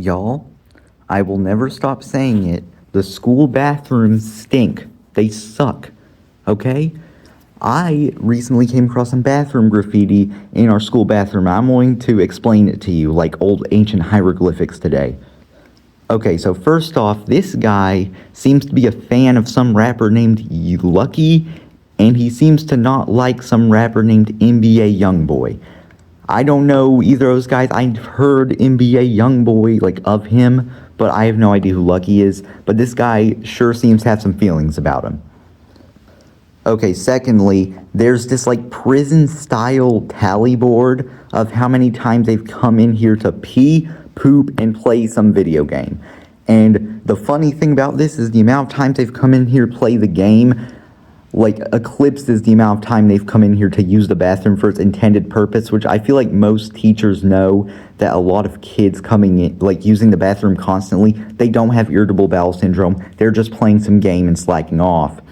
Y'all, I will never stop saying it. The school bathrooms stink. They suck. Okay? I recently came across some bathroom graffiti in our school bathroom. I'm going to explain it to you like old ancient hieroglyphics today. Okay, so first off, this guy seems to be a fan of some rapper named Lucky, and he seems to not like some rapper named NBA Youngboy. I don't know either of those guys. I've heard NBA Youngboy, like, of him, but I have no idea who Lucky is. But this guy sure seems to have some feelings about him. Okay, secondly, there's this, like, prison-style tally board of how many times they've come in here to pee, poop, and play some video game. And the funny thing about this is the amount of times they've come in here to play the game, like, eclipses the amount of time they've come in here to use the bathroom for its intended purpose, which I feel like most teachers know that a lot of kids coming in, like, using the bathroom constantly, they don't have irritable bowel syndrome. They're just playing some game and slacking off.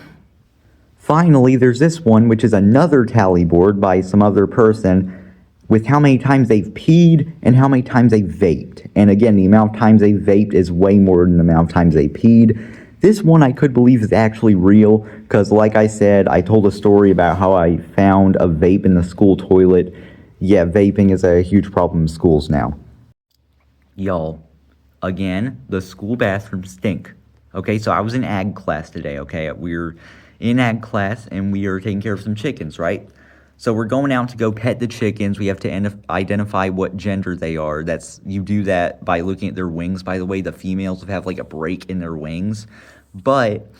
Finally, there's this one, which is another tally board by some other person with how many times they've peed and how many times they've vaped. And again, the amount of times they vaped is way more than the amount of times they peed. This one I could believe is actually real, because like I said, I told a story about how I found a vape in the school toilet. Yeah, vaping is a huge problem in schools now. Y'all, again, the school bathrooms stink. Okay, so I was in ag class today, okay? We're in ag class, and we are taking care of some chickens, right? So we're going out to go pet the chickens. We have to identify what gender they are. You do that by looking at their wings. By the way, the females have like a break in their wings. But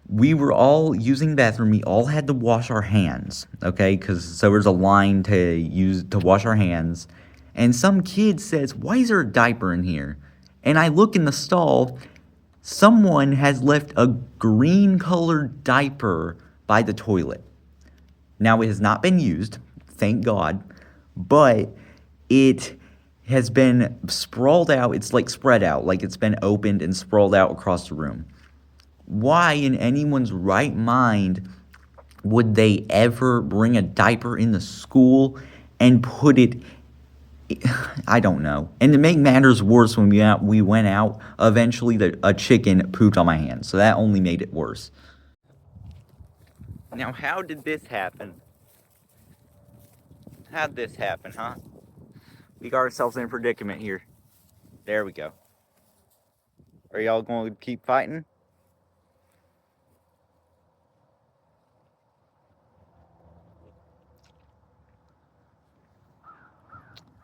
we were all using the bathroom. We all had to wash our hands, okay? So there's a line to wash our hands. And some kid says, "Why is there a diaper in here?" And I look in the stall. Someone has left a green-colored diaper by the toilet. Now, it has not been used, thank God, but it has been sprawled out. It's like spread out, like it's been opened and sprawled out across the room. Why in anyone's right mind would they ever bring a diaper in the school and put it, I don't know. And to make matters worse, when we went out, eventually a chicken pooped on my hand, so that only made it worse. Now, how did this happen? How'd this happen, huh? We got ourselves in a predicament here. There we go. Are y'all going to keep fighting?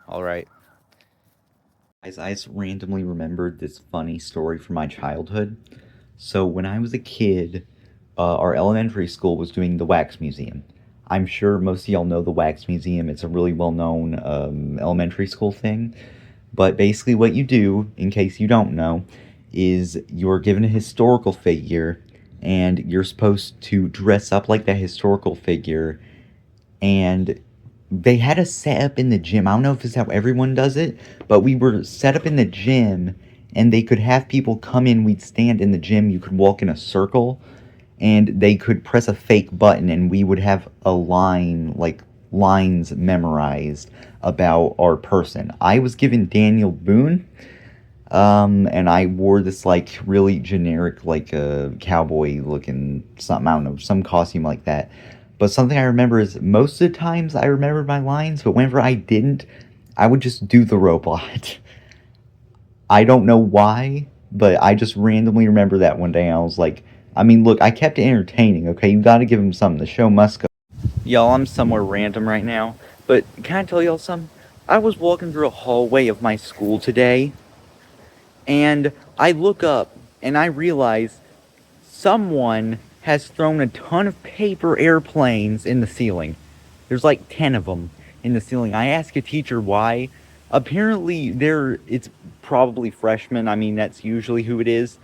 Alright. I just randomly remembered this funny story from my childhood. So when I was a kid, our elementary school was doing the Wax Museum. I'm sure most of y'all know the Wax Museum. It's a really well-known elementary school thing. But basically what you do, in case you don't know, is you're given a historical figure, and you're supposed to dress up like that historical figure. And they had us set up in the gym. I don't know if this is how everyone does it, but we were set up in the gym, and they could have people come in. We'd stand in the gym. You could walk in a circle, and they could press a fake button, and we would have a line, like lines memorized about our person. I was given Daniel Boone, and I wore this like really generic, like a cowboy looking something, I don't know, some costume like that. But something I remember is most of the times I remembered my lines, but whenever I didn't, I would just do the robot. I don't know why, but I just randomly remember that one day. I was like, I mean, look, I kept it entertaining, okay? You gotta give them something. The show must go. Y'all, I'm somewhere random right now, but can I tell y'all something? I was walking through a hallway of my school today, and I look up, and I realize someone has thrown a ton of paper airplanes in the ceiling. There's like 10 of them in the ceiling. I asked a teacher why. Apparently, it's probably freshmen. I mean, that's usually who it is.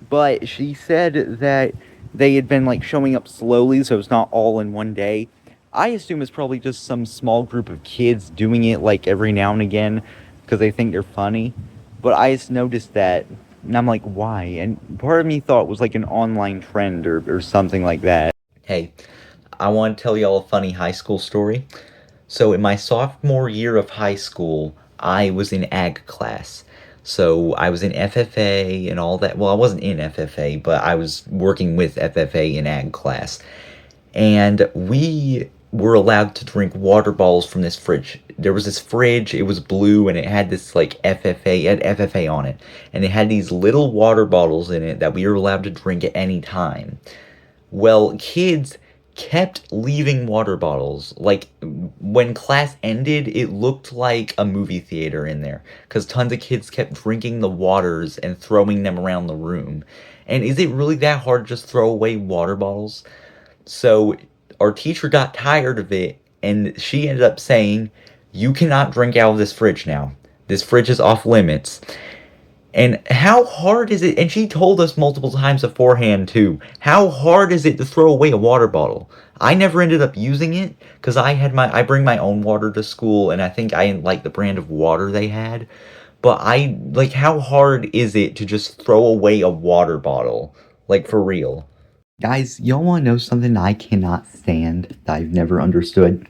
But she said that they had been like showing up slowly, so it's not all in one day. I assume it's probably just some small group of kids doing it like every now and again because they think they're funny. But I just noticed that, and I'm like, why? And part of me thought it was like an online trend or something like that. Hey, I want to tell y'all a funny high school story. So in my sophomore year of high school, I was in ag class. So I was in FFA and all that. Well, I wasn't in FFA, but I was working with FFA in ag class. And we were allowed to drink water bottles from this fridge. There was this fridge, it was blue, and it had this like FFA, it had FFA on it. And it had these little water bottles in it that we were allowed to drink at any time. Well, kids kept leaving water bottles. Like, when class ended, it looked like a movie theater in there. Because tons of kids kept drinking the waters and throwing them around the room. And is it really that hard to just throw away water bottles? So our teacher got tired of it, and she ended up saying, "You cannot drink out of this fridge now. This fridge is off limits." And how hard is it? And she told us multiple times beforehand too. How hard is it to throw away a water bottle? I never ended up using it because I bring my own water to school, and I think I didn't like the brand of water they had. But how hard is it to just throw away a water bottle? Like, for real. Guys, y'all want to know something I cannot stand that I've never understood?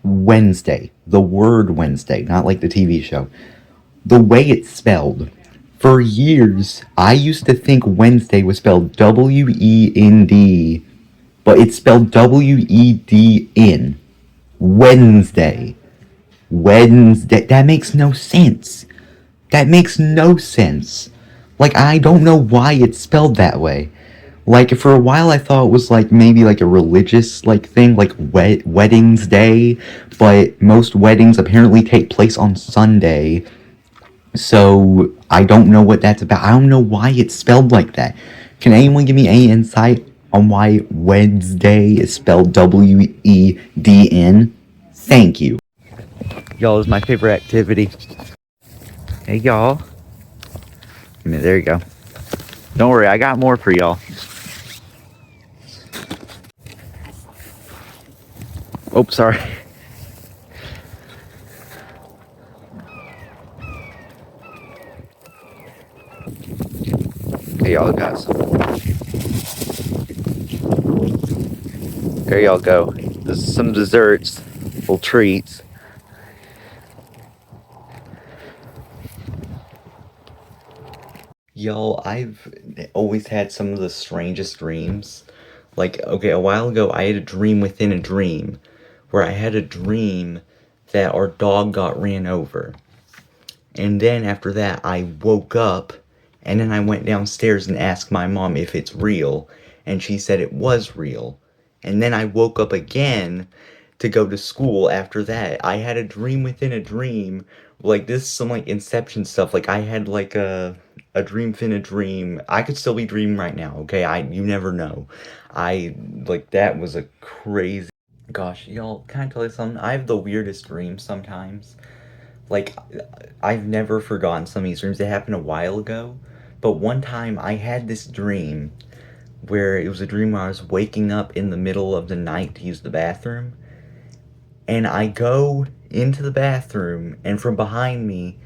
Wednesday. The word Wednesday, not like the TV show. The way it's spelled. For years, I used to think Wednesday was spelled W-E-N-D, but it's spelled W-E-D-N. Wednesday. Wednesday. That makes no sense. That makes no sense. Like, I don't know why it's spelled that way. Like, for a while I thought it was, like, maybe, like, a religious, like, thing, like, weddings day, but most weddings apparently take place on Sunday, so I don't know what that's about. I don't know why it's spelled like that. Can anyone give me any insight on why Wednesday is spelled W-E-D-N? Thank you. Y'all, is my favorite activity. Hey, y'all. There you go. Don't worry, I got more for y'all. Oh, sorry. Hey, y'all, guys. There y'all go. This is some desserts, little treats. Y'all, I've always had some of the strangest dreams. Like, okay, a while ago, I had a dream within a dream, where I had a dream that our dog got ran over. And then after that, I woke up, and then I went downstairs and asked my mom if it's real, and she said it was real. And then I woke up again to go to school after that. I had a dream within a dream. Like, this is some, like, Inception stuff. Like, I had, like, a dream within a dream. I could still be dreaming right now, okay? You never know. That was a crazy... Gosh, y'all, can I tell you something? I have the weirdest dreams sometimes. Like, I've never forgotten some of these dreams. They happened a while ago. But one time, I had this dream where it was a dream where I was waking up in the middle of the night to use the bathroom. And I go into the bathroom, and from behind me,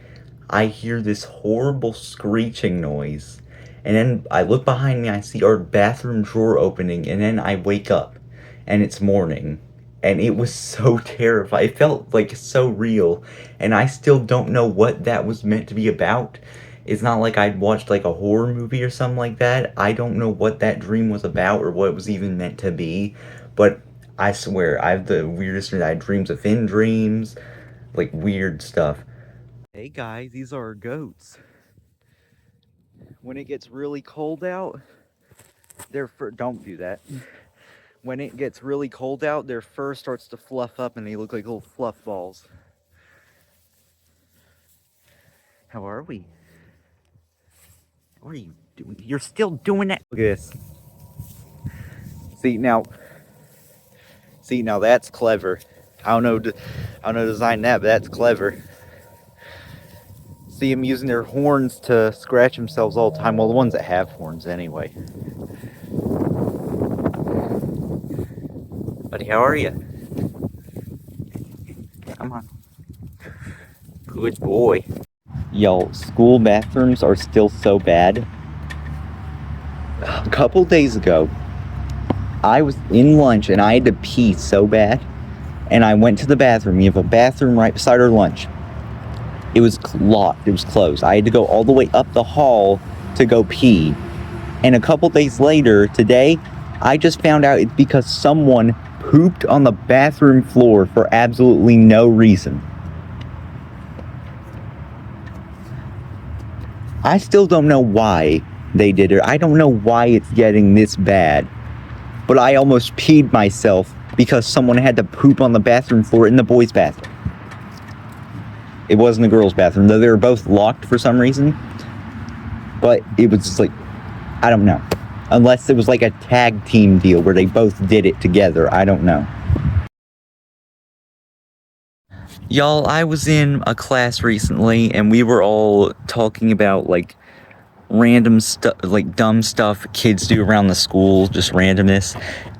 I hear this horrible screeching noise. And then I look behind me, I see our bathroom drawer opening, and then I wake up, and it's morning. And it was so terrifying. It felt like so real, and I still don't know what that was meant to be about. It's not like I'd watched like a horror movie or something like that. I don't know what that dream was about or what it was even meant to be, but I swear, I have the weirdest dreams. I had dreams within dreams, like weird stuff. Hey guys, these are our goats. When it gets really cold out, don't do that. When it gets really cold out, their fur starts to fluff up and they look like little fluff balls. How are we? What are you doing? You're still doing that? Look at this. See now that's clever. I don't know design that, but that's clever. See them using their horns to scratch themselves all the time. Well, the ones that have horns anyway. Buddy, how are you? Come on. Good boy. Y'all, school bathrooms are still so bad. A couple days ago, I was in lunch and I had to pee so bad. And I went to the bathroom. We have a bathroom right beside our lunch. it was locked, it was closed. I had to go all the way up the hall to go pee. And a couple days later, today, I just found out it's because someone pooped on the bathroom floor for absolutely no reason. I still don't know why they did it. I don't know why it's getting this bad. But I almost peed myself because someone had to poop on the bathroom floor in the boys' bathroom. It wasn't the girls' bathroom, though they were both locked for some reason. But it was just like, I don't know. Unless it was like a tag team deal where they both did it together. I don't know. Y'all, I was in a class recently and we were all talking about like random stuff, like dumb stuff kids do around the school, just randomness.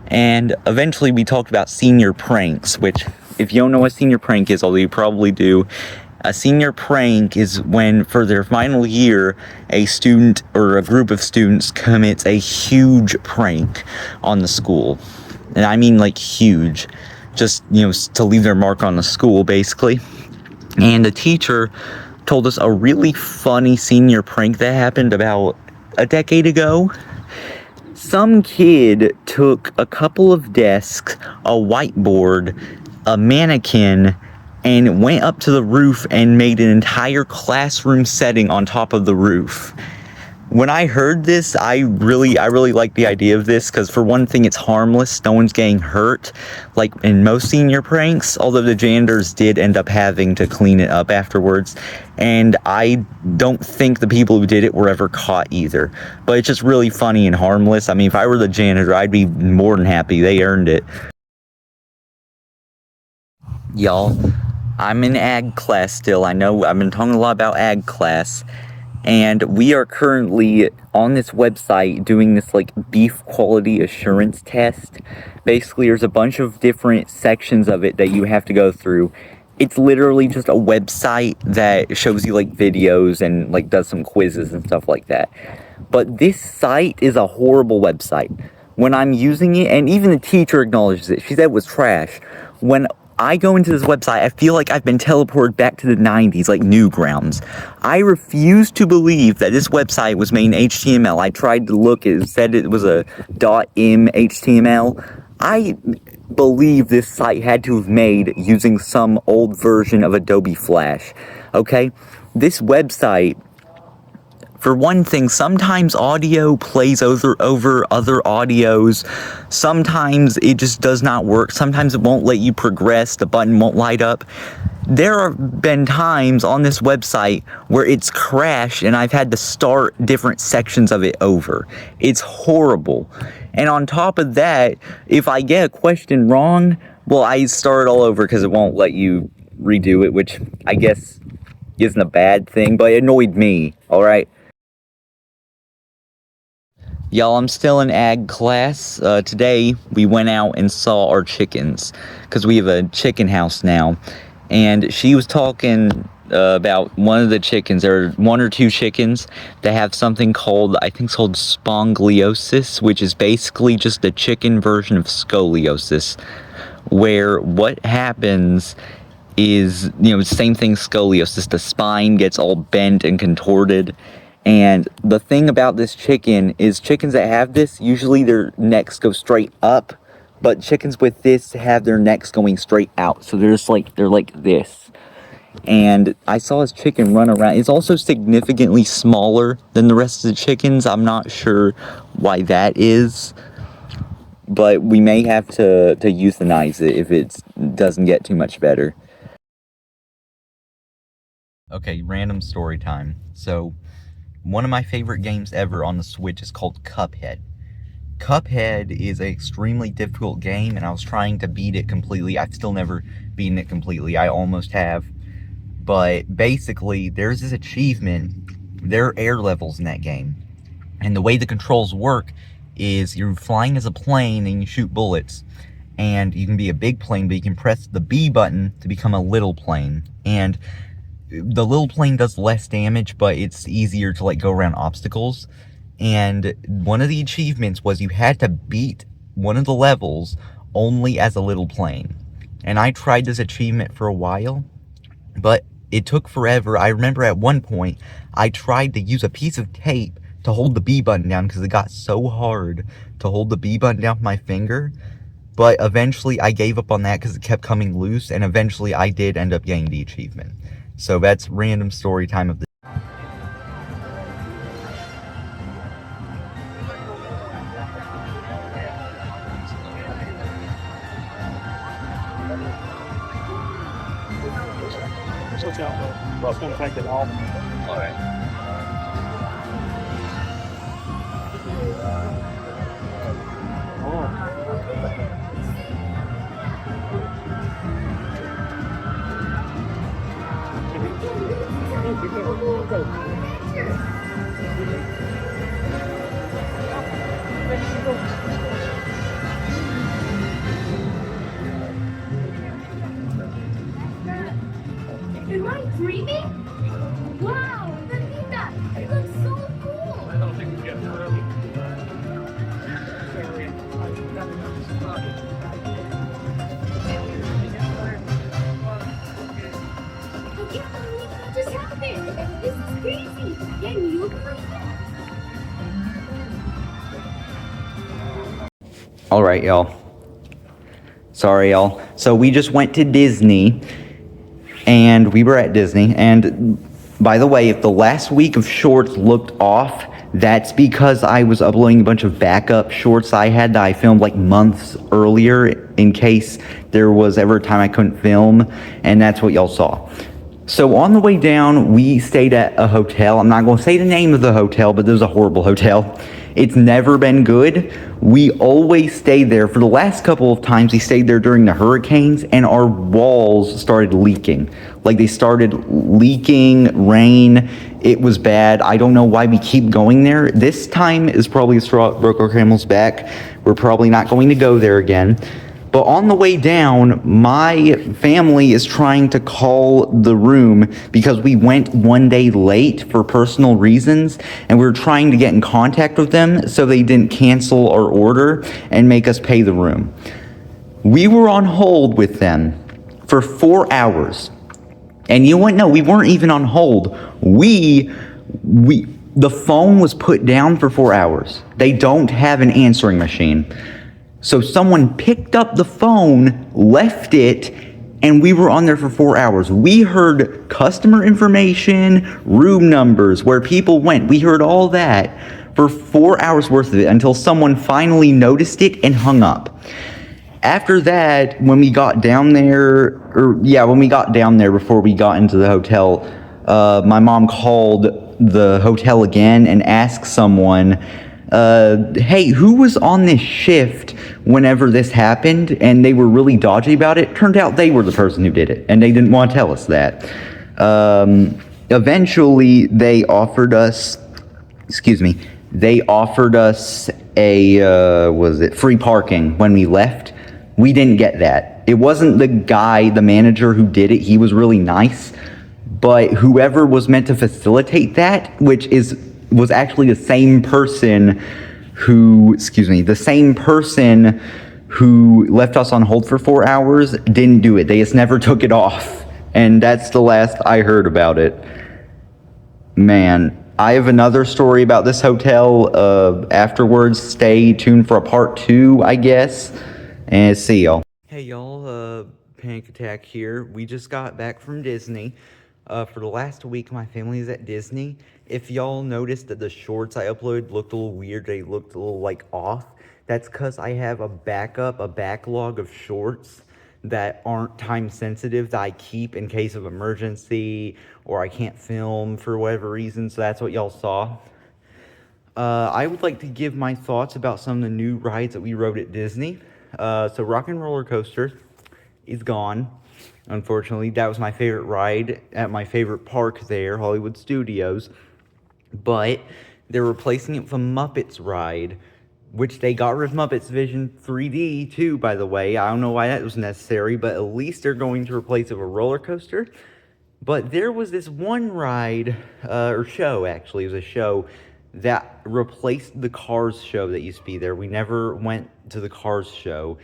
And eventually we talked about senior pranks, which if you don't know what senior prank is, although you probably do, a senior prank is when for their final year, a student or a group of students commits a huge prank on the school. And I mean like huge, just, you know, to leave their mark on the school basically. And the teacher told us a really funny senior prank that happened about a decade ago. Some kid took a couple of desks, a whiteboard, a mannequin, and went up to the roof and made an entire classroom setting on top of the roof. When I heard this, I really liked the idea of this because for one thing, it's harmless. No one's getting hurt, like in most senior pranks, although the janitors did end up having to clean it up afterwards. And I don't think the people who did it were ever caught either. But it's just really funny and harmless. I mean, if I were the janitor, I'd be more than happy. They earned it. Y'all, I'm in ag class still. I know I've been talking a lot about ag class. And we are currently on this website doing this like beef quality assurance test. Basically, there's a bunch of different sections of it that you have to go through. It's literally just a website that shows you like videos and like does some quizzes and stuff like that. But this site is a horrible website. When I'm using it, and even the teacher acknowledges it, she said it was trash. When I go into this website, I feel like I've been teleported back to the 90s, like Newgrounds. I refuse to believe that this website was made in HTML. I tried to look, it said it was a .m HTML. I believe this site had to have made using some old version of Adobe Flash, okay? This website, for one thing, sometimes audio plays over other audios. Sometimes it just does not work. Sometimes it won't let you progress. The button won't light up. There have been times on this website where it's crashed and I've had to start different sections of it over. It's horrible. And on top of that, if I get a question wrong, well, I start all over because it won't let you redo it, which I guess isn't a bad thing, but it annoyed me, all right? Y'all, I'm still in ag class. Today, we went out and saw our chickens, because we have a chicken house now. And she was talking about one of the chickens. There are one or two chickens that have something called, I think it's called spongliosis, which is basically just a chicken version of scoliosis, where what happens is, you know, same thing scoliosis, the spine gets all bent and contorted. And the thing about this chicken is chickens that have this, usually their necks go straight up, but chickens with this have their necks going straight out. So they're just like, they're like this. And I saw this chicken run around. It's also significantly smaller than the rest of the chickens. I'm not sure why that is, but we may have to euthanize it if it doesn't get too much better. Okay, random story time. So, one of my favorite games ever on the Switch is called Cuphead. Cuphead is an extremely difficult game, and I was trying to beat it completely. I've still never beaten it completely. I almost have. But basically, there's this achievement. There are air levels in that game. And the way the controls work is you're flying as a plane and you shoot bullets. And you can be a big plane, but you can press the B button to become a little plane. And the little plane does less damage, but it's easier to like go around obstacles. And one of the achievements was you had to beat one of the levels only as a little plane. And I tried this achievement for a while, but It took forever. I remember at one point, I tried to use a piece of tape to hold the B button down because it got so hard to hold the B button down with my finger. But eventually I gave up on that because it kept coming loose, and eventually I did end up getting the achievement. So that's random story time of the Well, it's going to take it off. All right. Am I dreaming? Wow, Anita, it looks so cool. I don't think we get it early. I can't believe what just happened. This is crazy. Can you believe it? Alright, y'all. Sorry, y'all. So we just went to Disney, and we were at Disney, and by the way, if the last week of shorts looked off, that's because I was uploading a bunch of backup shorts I had that I filmed like months earlier in case there was ever a time I couldn't film, and that's what y'all saw. So on the way down, we stayed at a hotel. I'm not going to say the name of the hotel, but there's a horrible hotel. It's never been good. We always stay there. For the last couple of times, we stayed there during the hurricanes, and our walls started leaking. Like, they started leaking, rain. It was bad. I don't know why we keep going there. This time is probably a straw that broke our camel's back. We're probably not going to go there again. But on the way down, my family is trying to call the room because we went one day late for personal reasons, and we were trying to get in contact with them so they didn't cancel our order and make us pay the room. We were on hold with them for 4 hours. And you wouldn't know, we weren't even on hold. The phone was put down for 4 hours. They don't have an answering machine. So someone picked up the phone, left it, and we were on there for 4 hours. We heard customer information, room numbers, where people went. We heard all that for 4 hours worth of it until someone finally noticed it and hung up. After that, when we got down there, before we got into the hotel, my mom called the hotel again and asked someone, hey, who was on this shift whenever this happened? And they were really dodgy about it. Turned out they were the person who did it, and they didn't want to tell us that. Eventually, they offered us free parking when we left. We didn't get that. It wasn't the manager who did it. He was really nice. But whoever was meant to facilitate that, was actually the same person who left us on hold for 4 hours, didn't do it. They just never took it off. And that's the last I heard about it. Man, I have another story about this hotel afterwards. Stay tuned for a part 2, I guess. And see y'all. Hey y'all, Panic Attack here. We just got back from Disney. For the last week, my family is at Disney. If y'all noticed that the shorts I uploaded looked a little weird, they looked a little like off, that's because I have a backlog of shorts that aren't time sensitive that I keep in case of emergency or I can't film for whatever reason, so that's what y'all saw. I would like to give my thoughts about some of the new rides that we rode at Disney. So Rock and Roller Coaster is gone. Unfortunately, that was my favorite ride at my favorite park there, Hollywood Studios. But they're replacing it with a Muppets ride, which they got rid of Muppets Vision 3D too, by the way. I don't know why that was necessary, but at least they're going to replace it with a roller coaster. But there was this one ride, or show actually, it was a show that replaced the Cars show that used to be there. We never went to the Cars show.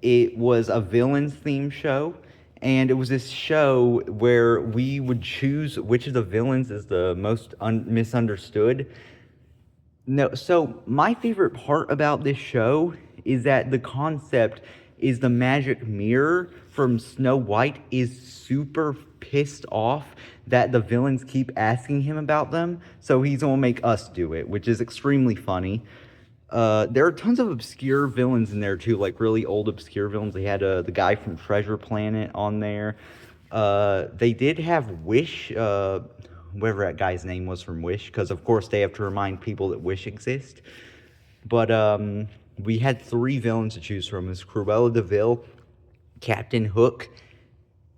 It was a Villains theme show. And it was this show where we would choose which of the villains is the most misunderstood. No, so my favorite part about this show is that the concept is the magic mirror from Snow White is super pissed off that the villains keep asking him about them, so he's gonna make us do it, which is extremely funny. There are tons of obscure villains in there too, like really old obscure villains. They had the guy from Treasure Planet on there. They did have Wish, whatever that guy's name was from Wish, because of course they have to remind people that Wish exists. But we had 3 villains to choose from. It was Cruella de Vil, Captain Hook,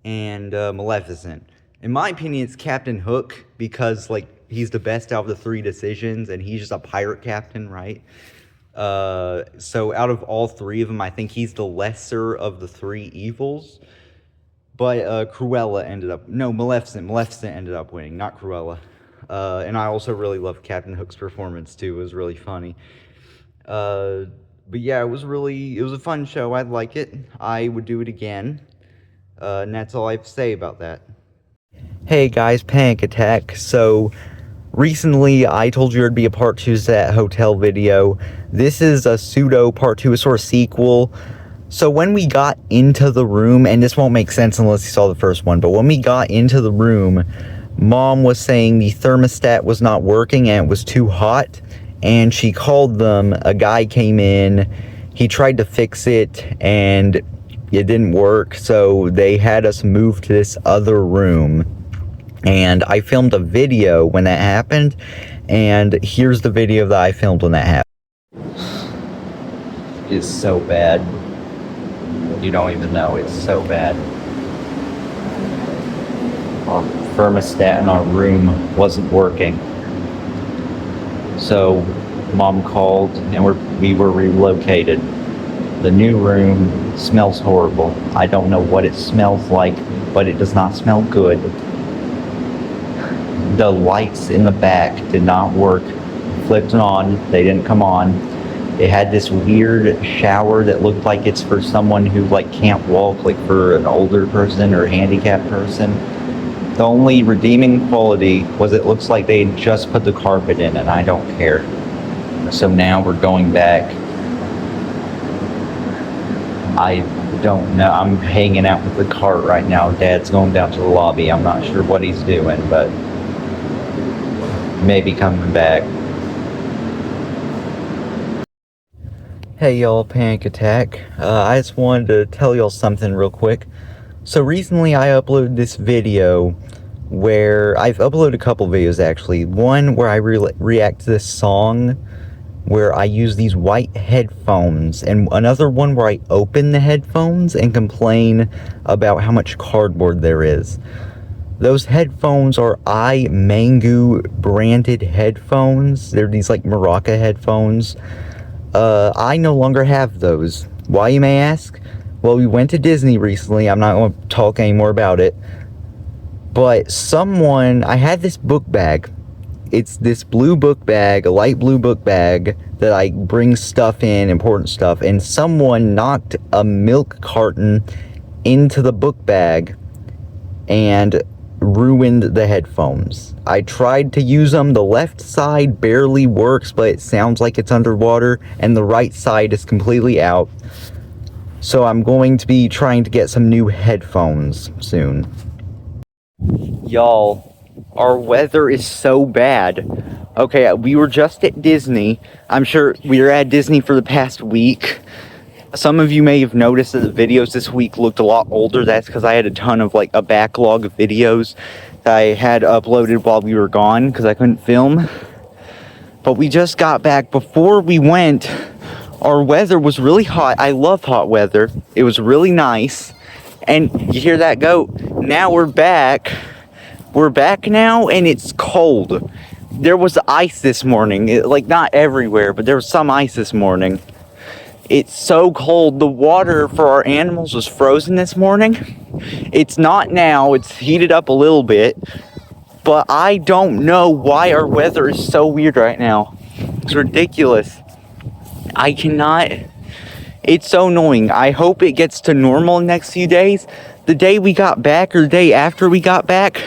and Maleficent. In my opinion, it's Captain Hook because like he's the best out of the 3 decisions, and he's just a pirate captain, right? So out of all 3 of them, I think he's the lesser of the 3 evils. But Cruella ended up... No, Maleficent. Maleficent ended up winning, not Cruella. And I also really loved Captain Hook's performance, too. It was really funny. But yeah, it was a fun show. I'd like it. I would do it again. And that's all I have to say about that. Hey guys, Panic Attack. So... recently, I told you there'd be a part 2 to that hotel video. This is a pseudo part 2, a sort of sequel. So when we got into the room, and this won't make sense unless you saw the first one, but when we got into the room, Mom was saying the thermostat was not working and it was too hot, and she called them. A guy came in, he tried to fix it, and it didn't work, so they had us move to this other room. And I filmed a video when that happened, and here's the video that I filmed when that happened. It's so bad. You don't even know, it's so bad. Our thermostat in our room wasn't working. So Mom called and we were relocated. The new room smells horrible. I don't know what it smells like, but it does not smell good. The lights in the back did not work. Flipped on, they didn't come on. It had this weird shower that looked like it's for someone who like can't walk, like for an older person or a handicapped person. The only redeeming quality was it looks like they just put the carpet in, and I don't care. So now we're going back. I don't know. I'm hanging out with the cart right now. Dad's going down to the lobby. I'm not sure what he's doing, but maybe coming back. Hey y'all, Panic Attack. I just wanted to tell y'all something real quick. So recently I uploaded this video where I've uploaded a couple videos actually. One where I react to this song where I use these white headphones, and another one where I open the headphones and complain about how much cardboard there is. Those headphones are iMangu branded headphones. They're these like Maraca headphones. I no longer have those. Why, you may ask? Well, we went to Disney recently. I'm not going to talk anymore about it. But I had this book bag. It's this blue book bag, a light blue book bag that I bring stuff in, important stuff. And someone knocked a milk carton into the book bag and ruined the headphones. I tried to use them. The left side barely works, but it sounds like it's underwater, and the right side is completely out. So I'm going to be trying to get some new headphones soon. Y'all, our weather is so bad. Okay, we were just at Disney. I'm sure we were at Disney for the past week. Some of you may have noticed that the videos this week looked a lot older. That's because I had a ton of, like, a backlog of videos that I had uploaded while we were gone because I couldn't film. But we just got back. Before we went, our weather was really hot. I love hot weather. It was really nice. And you hear that goat? Now we're back. We're back now, and it's cold. There was ice this morning. Like, not everywhere, but there was some ice this morning. It's so cold. The water for our animals was frozen this morning. It's not now. It's heated up a little bit. But I don't know why our weather is so weird right now. It's ridiculous. I cannot It's so annoying. I hope it gets to normal in the next few days. The day we got back, or the day after we got back,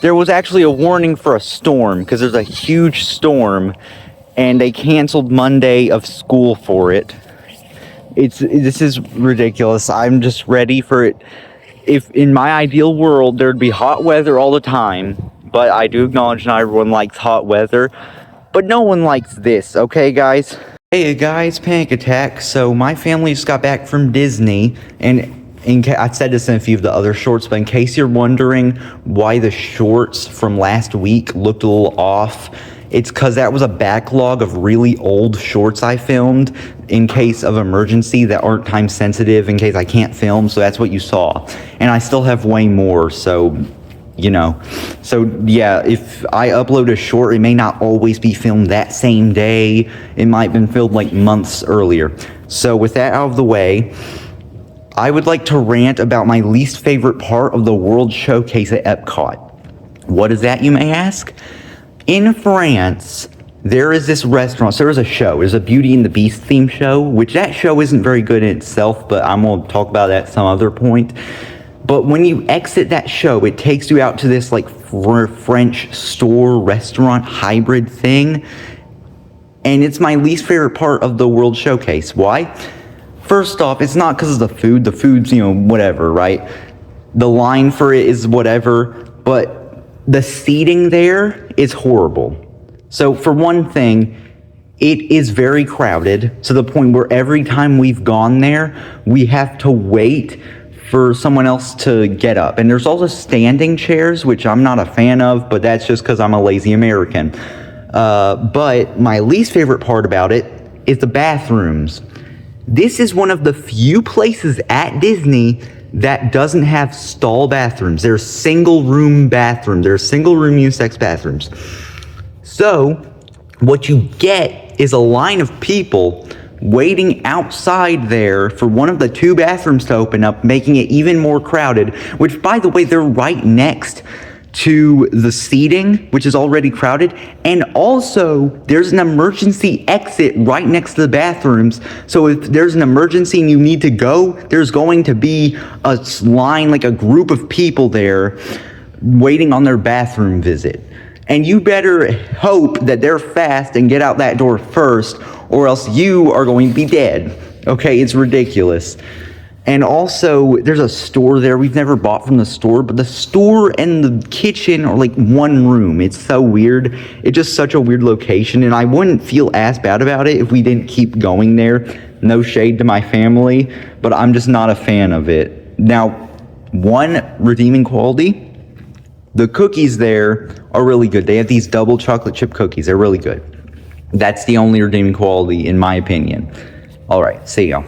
there was actually a warning for a storm, because there's a huge storm, and they canceled Monday of school for it. This is ridiculous. I'm just ready for it. If in my ideal world, there'd be hot weather all the time, but I do acknowledge not everyone likes hot weather, but no one likes this, okay, guys? Hey guys, panic attack. So my family just got back from Disney, and I've said this in a few of the other shorts, but in case you're wondering why the shorts from last week looked a little off, it's because that was a backlog of really old shorts I filmed in case of emergency that aren't time sensitive, in case I can't film, so that's what you saw. And I still have way more, so you know. So yeah, if I upload a short, it may not always be filmed that same day. It might have been filmed like months earlier. So with that out of the way, I would like to rant about my least favorite part of the World Showcase at Epcot. What is that, you may ask? In France, there is this restaurant, so there is a show. There's a Beauty and the Beast theme show, which that show isn't very good in itself, but I'm going to talk about that at some other point. But when you exit that show, it takes you out to this like French store restaurant hybrid thing. And it's my least favorite part of the World Showcase. Why? First off, it's not because of the food. The food's, you know, whatever, right? The line for it is whatever. But the seating there is horrible. So for one thing, it is very crowded to the point where every time we've gone there, we have to wait for someone else to get up. And there's also standing chairs, which I'm not a fan of, but that's just because I'm a lazy American. But my least favorite part about it is the bathrooms. This is one of the few places at Disney that doesn't have stall bathrooms. They're single room bathrooms. They're single room unisex bathrooms. So what you get is a line of people waiting outside there for one of the two bathrooms to open up, making it even more crowded, which, by the way, they're right next to the seating, which is already crowded, and also there's an emergency exit right next to the bathrooms, so if there's an emergency and you need to go, there's going to be a line, like a group of people there waiting on their bathroom visit. And you better hope that they're fast and get out that door first, or else you are going to be dead. Okay, it's ridiculous. And also, there's a store there. We've never bought from the store, but the store and the kitchen are like one room. It's so weird. It's just such a weird location, and I wouldn't feel as bad about it if we didn't keep going there. No shade to my family, but I'm just not a fan of it. Now, one redeeming quality, the cookies there are really good. They have these double chocolate chip cookies. They're really good. That's the only redeeming quality, in my opinion. All right, see y'all.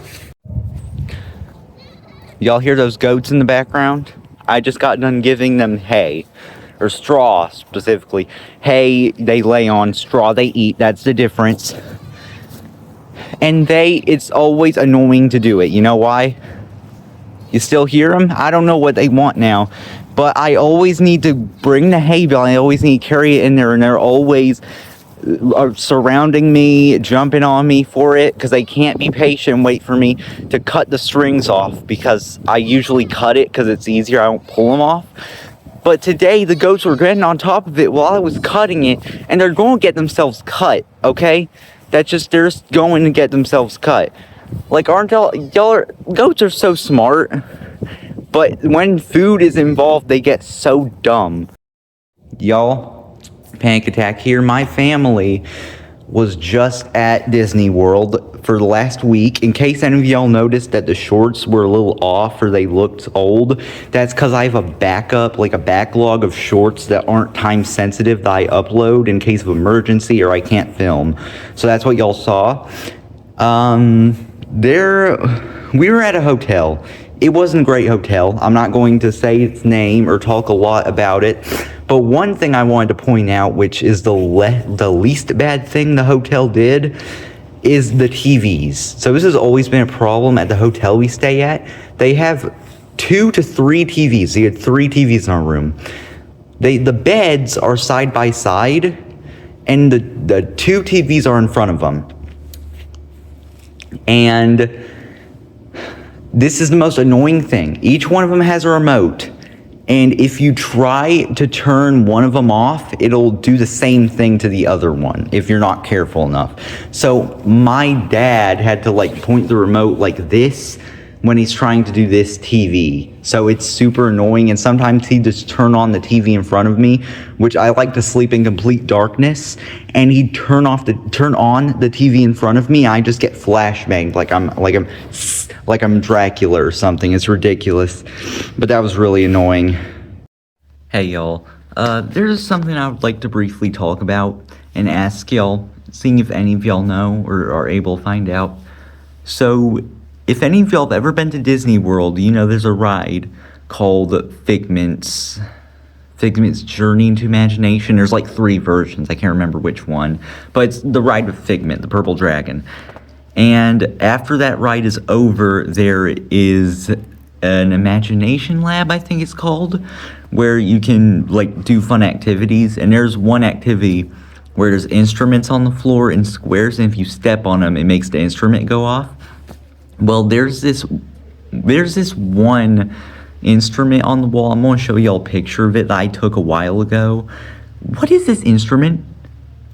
Y'all hear those goats in the background? I just got done giving them hay, or straw specifically. Hay they lay on, straw they eat. That's the difference. And it's always annoying to do it. You know why? You still hear them? I don't know what they want now. But I always need to bring the hay bale. I always need to carry it in there. And they're always surrounding me, jumping on me for it. Because they can't be patient and wait for me to cut the strings off. Because I usually cut it because it's easier. I don't pull them off. But today, the goats were getting on top of it while I was cutting it. And they're going to get themselves cut. Okay? They're just going to get themselves cut. Like, aren't y'all goats are so smart. But when food is involved, they get so dumb. Y'all, panic attack here. My family was just at Disney World for the last week. In case any of y'all noticed that the shorts were a little off or they looked old, that's because I have a backup, like a backlog of shorts that aren't time sensitive that I upload in case of emergency or I can't film. So that's what y'all saw. We were at a hotel. It wasn't a great hotel. I'm not going to say its name or talk a lot about it. But one thing I wanted to point out, which is the least bad thing the hotel did, is the TVs. So this has always been a problem at the hotel we stay at. They have 2 to 3 TVs. They had 3 TVs in our room. The beds are side by side, and the 2 TVs are in front of them. And this is the most annoying thing. Each one of them has a remote. And if you try to turn one of them off, it'll do the same thing to the other one if you're not careful enough. So my dad had to like point the remote like this when he's trying to do this TV. So it's super annoying, and sometimes he'd just turn on the TV in front of me, which I like to sleep in complete darkness, and he'd turn on the TV in front of me. I just get flashbanged like I'm Dracula or something. It's ridiculous, but that was really annoying. Hey y'all, there's something I would like to briefly talk about and ask y'all, seeing if any of y'all know or are able to find out. So, if any of y'all have ever been to Disney World, you know there's a ride called Figment's Journey into Imagination. There's like 3 versions, I can't remember which one, but it's the ride with Figment, the purple dragon. And after that ride is over, there is an imagination lab, I think it's called, where you can like do fun activities. And there's one activity where there's instruments on the floor in squares, and if you step on them, it makes the instrument go off. Well, there's this one instrument on the wall. I'm going to show y'all a picture of it that I took a while ago. What is this instrument?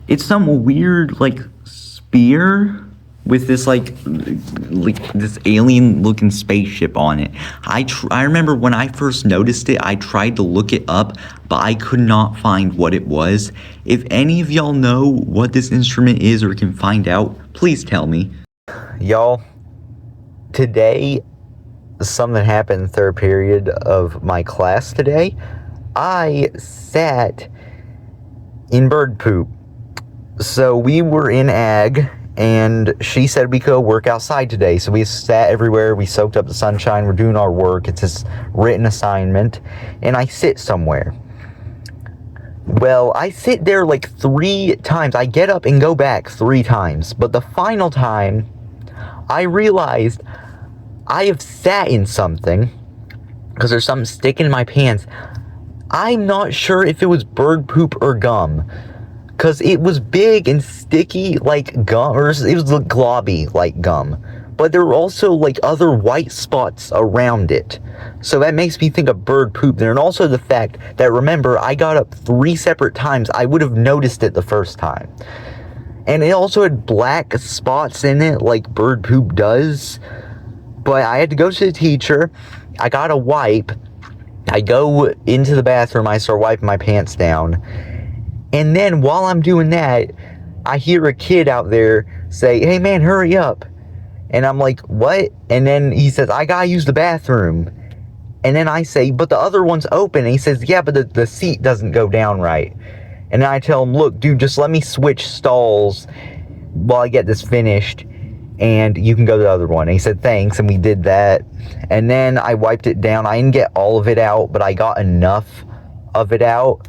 It's some weird, like, spear with this, like this alien-looking spaceship on it. I remember when I first noticed it, I tried to look it up, but I could not find what it was. If any of y'all know what this instrument is or can find out, please tell me. Y'all, today, something happened in the 3rd period of my class today. I sat in bird poop. So we were in ag, and she said we could work outside today. So we sat everywhere, we soaked up the sunshine, we're doing our work. It's this written assignment, and I sit somewhere. Well, I sit there like 3 times. I get up and go back 3 times. But the final time, I realized I have sat in something because there's something sticking in my pants. I'm not sure if it was bird poop or gum, because it was big and sticky like gum, or it was globby like gum, but there were also like other white spots around it. So that makes me think of bird poop there. And also the fact that, remember, I got up 3 separate times. I would have noticed it the first time. And it also had black spots in it like bird poop does. But I had to go to the teacher. I got a wipe. I go into the bathroom. I start wiping my pants down. And then while I'm doing that, I hear a kid out there say, "Hey man, hurry up." And I'm like, "What?" And then he says, "I gotta use the bathroom." And then I say, "But the other one's open." And he says, "Yeah, but the seat doesn't go down right." And then I tell him, "Look, dude, just let me switch stalls while I get this finished, and you can go to the other one." And he said, "Thanks," and we did that. And then I wiped it down. I didn't get all of it out, but I got enough of it out.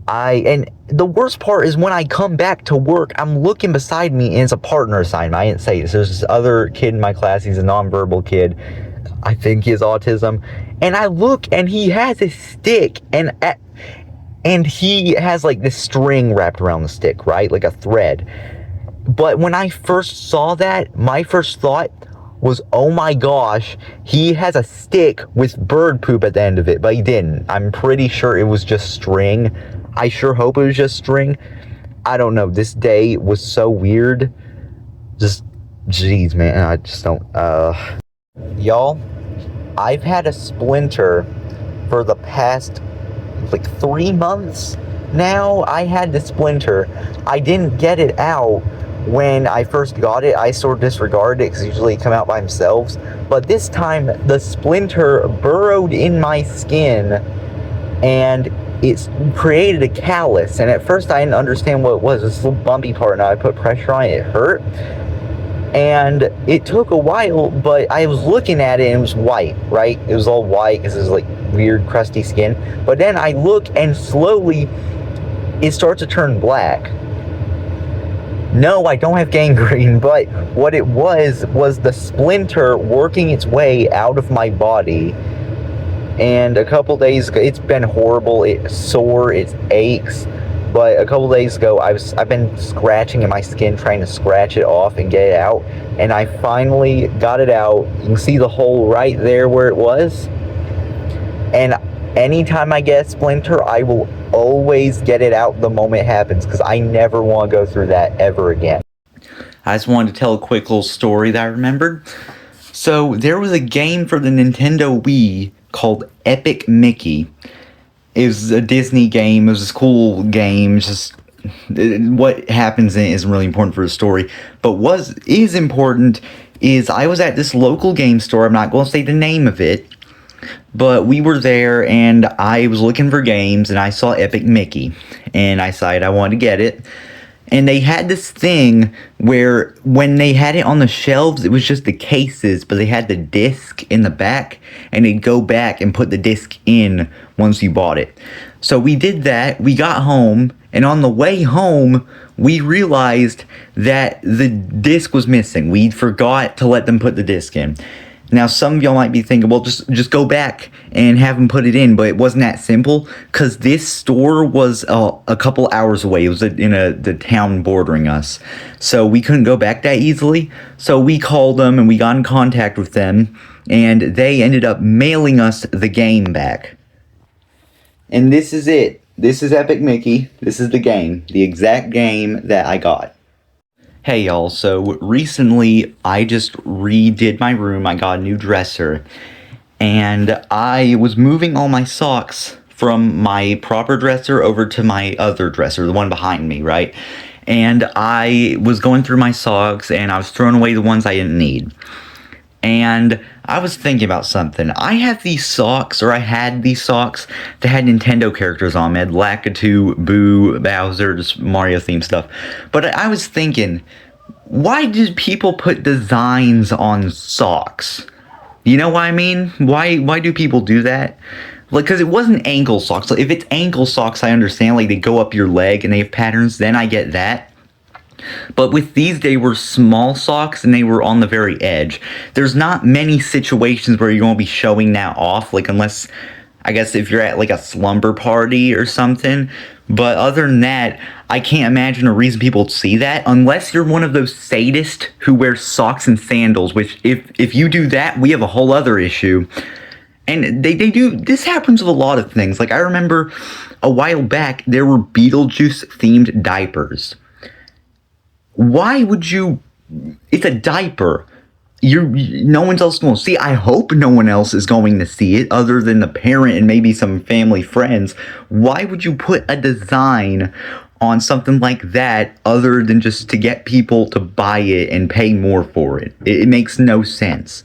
And the worst part is when I come back to work, I'm looking beside me, and it's a partner assignment. I didn't say it. So there's this other kid in my class. He's a nonverbal kid. I think he has autism. And I look, and he has a stick, and he has like this string wrapped around the stick, right? Like a thread. But when I first saw that, my first thought was, oh my gosh, he has a stick with bird poop at the end of it, but he didn't. I'm pretty sure it was just string. I sure hope it was just string. I don't know. This day was so weird. Just, jeez, man, I just don't, Y'all, I've had a splinter for the past, like, 3 months now. I had the splinter. I didn't get it out when I first got it. I sort of disregarded it because usually it come out by themselves. But this time, the splinter burrowed in my skin, and it's created a callus. And at first I didn't understand what it was. This little bumpy part, and I put pressure on it, it hurt. And it took a while, but I was looking at it and it was white, right? It was all white because it was like weird crusty skin. But then I look, and slowly it starts to turn black. No, I don't have gangrene, but what it was the splinter working its way out of my body. And a couple days ago, it's been horrible. It's sore, it aches, But a couple days ago, I've been scratching at my skin, trying to scratch it off and get it out, and I finally got it out. You can see the hole right there where it was. And anytime I get a splinter, I will always get it out the moment it happens, because I never want to go through that ever again. I just wanted to tell a quick little story that I remembered. So there was a game for the Nintendo Wii called Epic Mickey. It was a Disney game. It was this cool game. Just what happens in it isn't really important for the story. But what is important is I was at this local game store. I'm not going to say the name of it. But we were there, and I was looking for games, and I saw Epic Mickey. And I decided I wanted to get it. And they had this thing where when they had it on the shelves, it was just the cases, but they had the disc in the back, and they'd go back and put the disc in once you bought it. So we did that, we got home, and on the way home, we realized that the disc was missing. We forgot to let them put the disc in. Now, some of y'all might be thinking, well, just go back and have them put it in, but it wasn't that simple, because this store was a couple hours away. It was in the town bordering us, so we couldn't go back that easily. So we called them, and we got in contact with them, and they ended up mailing us the game back. And this is it. This is Epic Mickey. This is the game, the exact game that I got. Hey y'all, so recently I just redid my room. I got a new dresser, and I was moving all my socks from my proper dresser over to my other dresser, the one behind me, right? And I was going through my socks, and I was throwing away the ones I didn't need. And I was thinking about something. I had these socks that had Nintendo characters on them. They had Lakitu, Boo, Bowser, just Mario themed stuff. But I was thinking, why did people put designs on socks? You know what I mean? Why do people do that? Like, because it wasn't ankle socks. Like, if it's ankle socks, I understand. Like, they go up your leg and they have patterns, then I get that. But with these, they were small socks, and they were on the very edge. There's not many situations where you're going to be showing that off, like, unless, I guess, if you're at, like, a slumber party or something. But other than that, I can't imagine a reason people would see that, unless you're one of those sadists who wear socks and sandals, which, if you do that, we have a whole other issue. And they do, this happens with a lot of things. Like, I remember a while back, there were Beetlejuice-themed diapers. Why would you? It's a diaper. No one else going to see it. I hope no one else is going to see it other than the parent and maybe some family friends. Why would you put a design on something like that other than just to get people to buy it and pay more for it? It makes no sense.